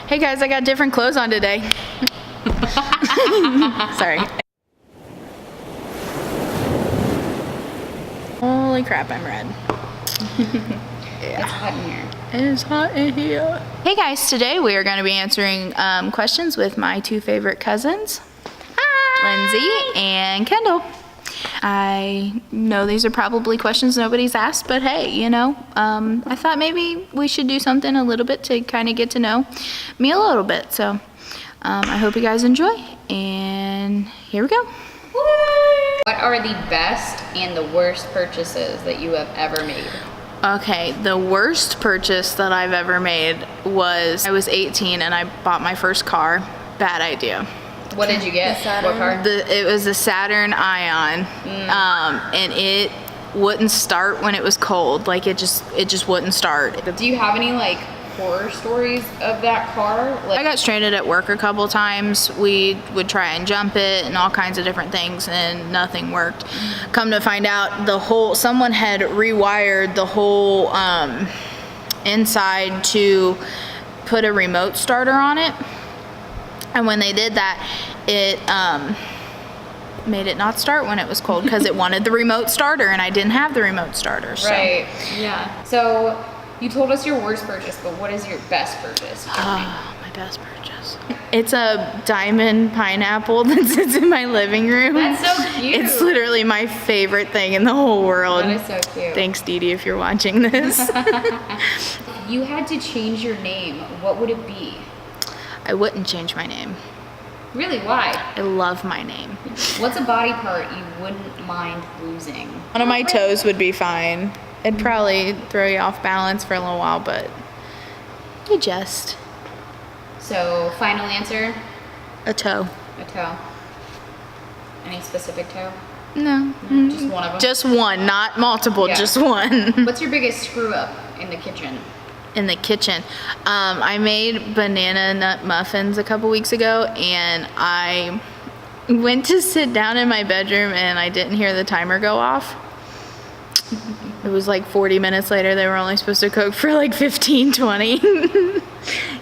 Hey guys, I got different clothes on today. Sorry. Holy crap, I'm red. Yeah. It's hot in here. It is hot in here. Hey guys, today we are going to be answering questions with my two favorite cousins, Lindsay and Kendall. I know these are probably questions nobody's asked, but hey, you know, I thought maybe we should do something a little bit to kind of get to know me a little bit. So I hope you guys enjoy, and here we go. What are the best and the worst purchases that you have ever made? Okay, the worst purchase that I've ever made was I was 18 and I bought my first car. Bad idea. What did you get? What car? It was a Saturn Ion, and it wouldn't start when it was cold. Like it just wouldn't start. Do you have any like horror stories of that car? Like, I got stranded at work a couple times. We would try and jump it and all kinds of different things, and nothing worked. Come to find out, someone had rewired the whole inside to put a remote starter on it. And when they did that, it made it not start when it was cold because it wanted the remote starter, and I didn't have the remote starter. So. Right. Yeah. So you told us your worst purchase, but what is your best purchase? My best purchase. It's a diamond pineapple that sits in my living room. That's so cute. It's literally my favorite thing in the whole world. That is so cute. Thanks, Dee Dee, if you're watching this. If you had to change your name, what would it be? I wouldn't change my name. Really? Why? I love my name. What's a body part you wouldn't mind losing? One of my toes would be fine. It'd probably throw you off balance for a little while, but you just. So, final answer? A toe. A toe. Any specific toe? No. Just one of them? Just one, not multiple, Yeah. just one. What's your biggest screw up in the kitchen? In the kitchen. I made banana nut muffins a couple weeks ago, and I went to sit down in my bedroom and I didn't hear the timer go off. It was like 40 minutes later. They were only supposed to cook for like 15, 20.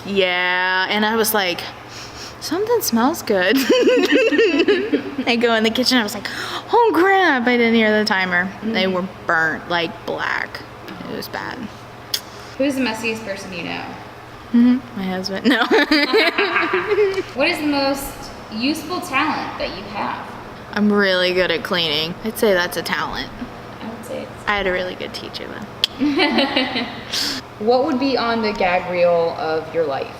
Yeah, and I was like, something smells good. I go in the kitchen, I was like, oh crap, I didn't hear the timer. They were burnt like black. It was bad. Who's the messiest person you know? My husband. No. What is the most useful talent that you have? I'm really good at cleaning. I'd say that's a talent. I would say I had a really good teacher though. What would be on the gag reel of your life?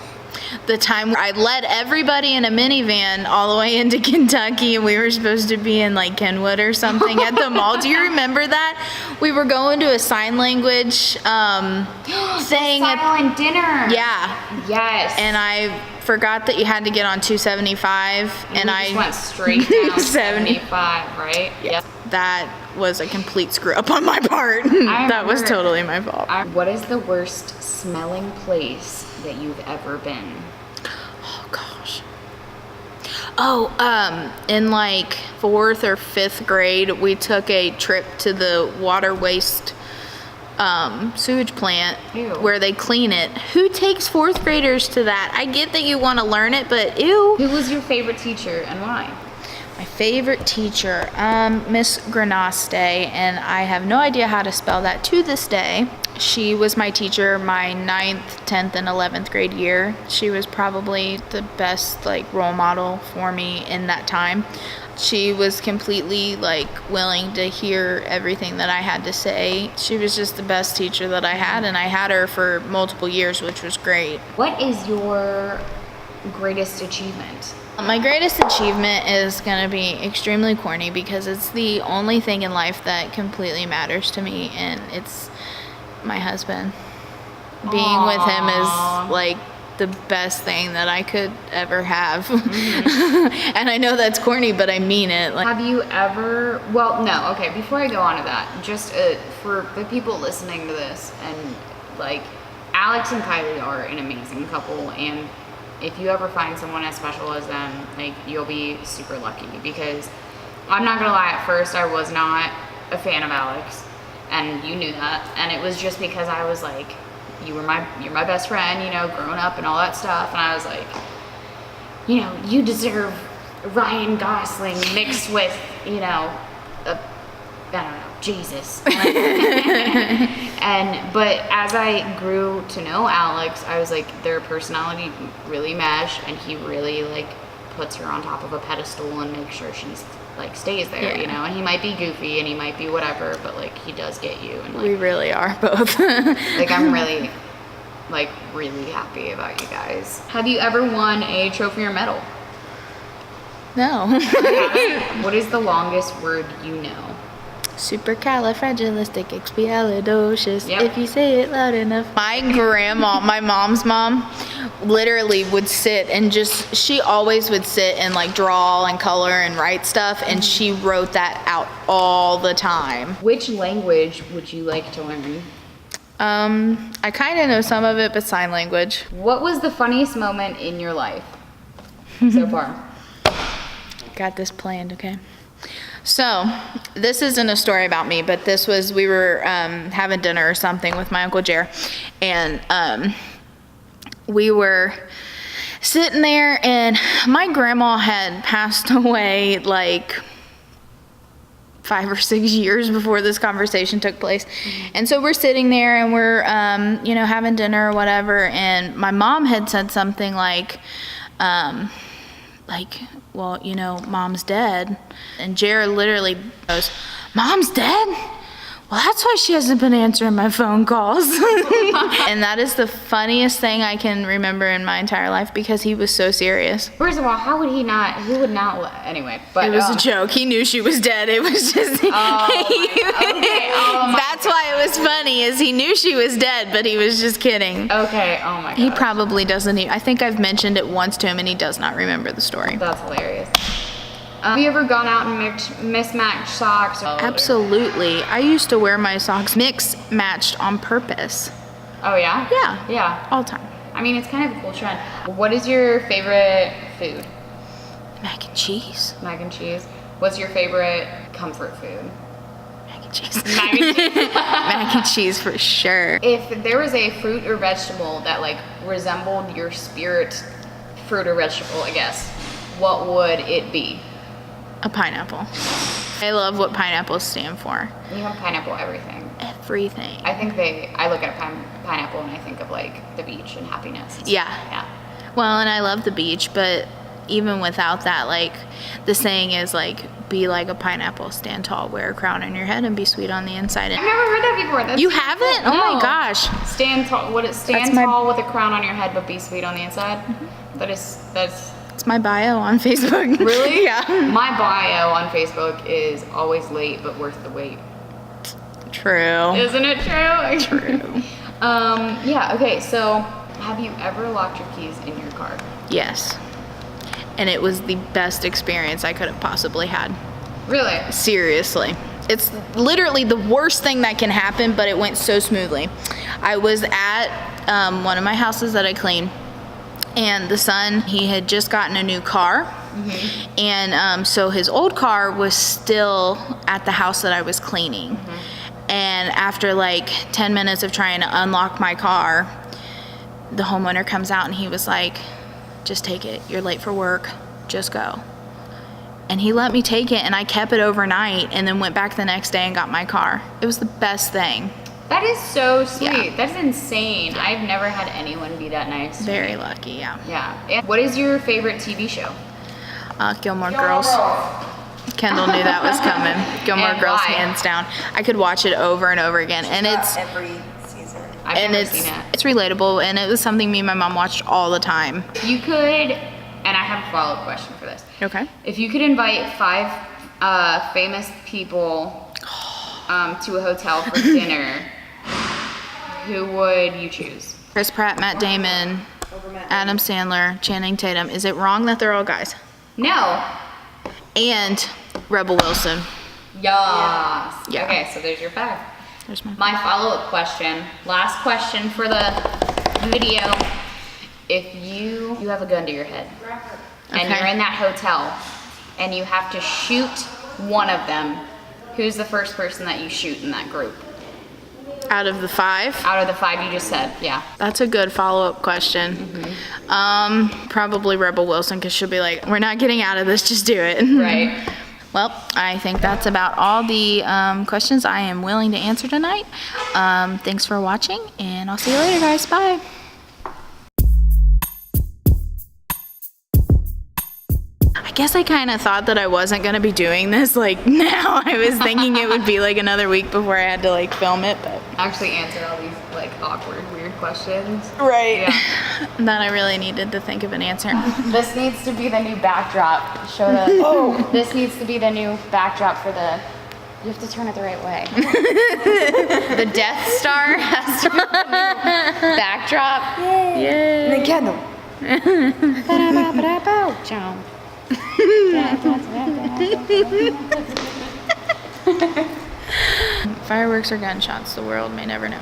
The time where I led everybody in a minivan all the way into Kentucky, and we were supposed to be in like Kenwood or something at the mall. Do you remember that? We were going to a sign language thing. Silent dinner. Yeah. Yes. And I forgot that you had to get on 275, and I just went straight down 75, right? Yes. That was a complete screw up on my part. That was totally my fault. What is the worst smelling place that you've ever been? Oh gosh. Oh, in like 4th or 5th grade, we took a trip to the water waste sewage plant. Ew. Where they clean it. Who takes 4th graders to that? I get that you want to learn it, but ew. Who was your favorite teacher and why? My favorite teacher, Miss Granaste, and I have no idea how to spell that to this day. She was my teacher my 9th, 10th, and 11th grade year. She was probably the best like role model for me in that time. She was completely like willing to hear everything that I had to say. She was just the best teacher that I had, and I had her for multiple years, which was great. What is your greatest achievement? My greatest achievement is going to be extremely corny because it's the only thing in life that completely matters to me, and it's my husband. Being with him is like the best thing that I could ever have. And I know that's corny, but I mean it. Like, have you ever, well, no, okay, before I go on to that, just for the people listening to this, and like, Alex and Kylie are an amazing couple, and if you ever find someone as special as them, like, you'll be super lucky, because I'm not gonna lie, at first I was not a fan of Alex, and you knew that, and it was just because I was like you're my best friend, you know, growing up and all that stuff. And I was like, you know, you deserve Ryan Gosling mixed with, you know, I don't know, Jesus. But as I grew to know Alex, I was like, their personality really mesh, and he really like puts her on top of a pedestal and makes sure she's like stays there, you know. And he might be goofy and he might be whatever, but like he does get you. And like, We really are both. like I'm really happy about you guys. Have you ever won a trophy or medal? No. What is the longest word you know? Supercalifragilisticexpialidocious. Yep. If you say it loud enough. My grandma, my mom's mom, literally would sit and she always would sit and like draw and color and write stuff, and she wrote that out all the time. Which language would you like to learn? I kind of know some of it, but sign language. What was the funniest moment in your life so far? Got this planned, okay? So, this isn't a story about me, but we were having dinner or something with my Uncle Jer, and we were sitting there, and my grandma had passed away like 5 or 6 years before this conversation took place. And so we're sitting there and we're, you know, having dinner or whatever, and my mom had said something like, well, you know, Mom's dead. And Jared literally goes, Mom's dead? Well, that's why she hasn't been answering my phone calls. And that is the funniest thing I can remember in my entire life, because he was so serious. First of all, who would not, anyway. But It was a joke. He knew she was dead. It was just, that's why it was funny, is he knew she was dead, but he was just kidding. Okay, oh my god. He probably doesn't I think I've mentioned it once to him, and he does not remember the story. That's hilarious. Have you ever gone out and mismatched socks? Absolutely. I used to wear my socks matched on purpose. Oh yeah? Yeah. Yeah. All the time. I mean, it's kind of a cool trend. What is your favorite food? Mac and cheese. Mac and cheese. What's your favorite comfort food? Mac and cheese. Mac and cheese. Mac and cheese for sure. If there was a fruit or vegetable that like resembled your spirit fruit or vegetable, I guess, what would it be? A pineapple. I love what pineapples stand for. You have pineapple everything. Everything. I look at a pineapple and I think of like the beach and happiness. And Yeah. Yeah. Well, and I love the beach, but even without that, like, the saying is like, be like a pineapple, stand tall, wear a crown on your head, and be sweet on the inside. I've never heard that before. That's You super haven't? cool. Oh my No. gosh. Stand tall. Stand tall with a crown on your head, but be sweet on the inside. That's It's my bio on Facebook. really. Yeah. My bio on Facebook is always late but worth the wait. True. Isn't it true? True. Yeah. Okay. So, have you ever locked your keys in your car? Yes. And it was the best experience I could have possibly had. Really? Seriously. It's literally the worst thing that can happen, but it went so smoothly. I was at one of my houses that I clean, and the son, he had just gotten a new car. Mm-hmm. And so his old car was still at the house that I was cleaning. Mm-hmm. And after like 10 minutes of trying to unlock my car, the homeowner comes out and he was like, just take it. You're late for work. Just go. And he let me take it, and I kept it overnight and then went back the next day and got my car. It was the best thing. That is so sweet. Yeah. That's insane. I've never had anyone be that nice. Very lucky, yeah. Yeah. And what is your favorite TV show? Gilmore Girls. Kendall knew that was coming. Gilmore And Girls, why? hands down. I could watch it over and over again, and it's every season. I've never seen it. it's relatable, and it was something me and my mom watched all the time. If you could, and I have a follow-up question for this. Okay. If you could invite 5 famous people to a hotel for dinner, who would you choose? Chris Pratt, Matt Damon, Adam Sandler, Channing Tatum. Is it wrong that they're all guys? No. And Rebel Wilson. Yes. Yeah. Okay, so there's your 5. There's my. My follow-up question, last question for the video. If you have a gun to your head, and Okay. you're in that hotel, and you have to shoot one of them, who's the first person that you shoot in that group? Out of the 5? Out of the 5 you just said, yeah. That's a good follow-up question. Probably Rebel Wilson, because she'll be like, we're not getting out of this, just do it. Right. Well, I think that's about all the questions I am willing to answer tonight. Thanks for watching, and I'll see you later, guys. Bye. I guess I kind of thought that I wasn't going to be doing this like now. I was thinking it would be like another week before I had to like film it, but Actually answer all these like awkward, weird questions. right. Yeah. Then I really needed to think of an answer. This needs to be the new backdrop. Show the. Oh. This needs to be the new backdrop for the. You have to turn it the right way. The Death Star has to be the new backdrop. Yay. And the candle. Fireworks or gunshots, the world may never know.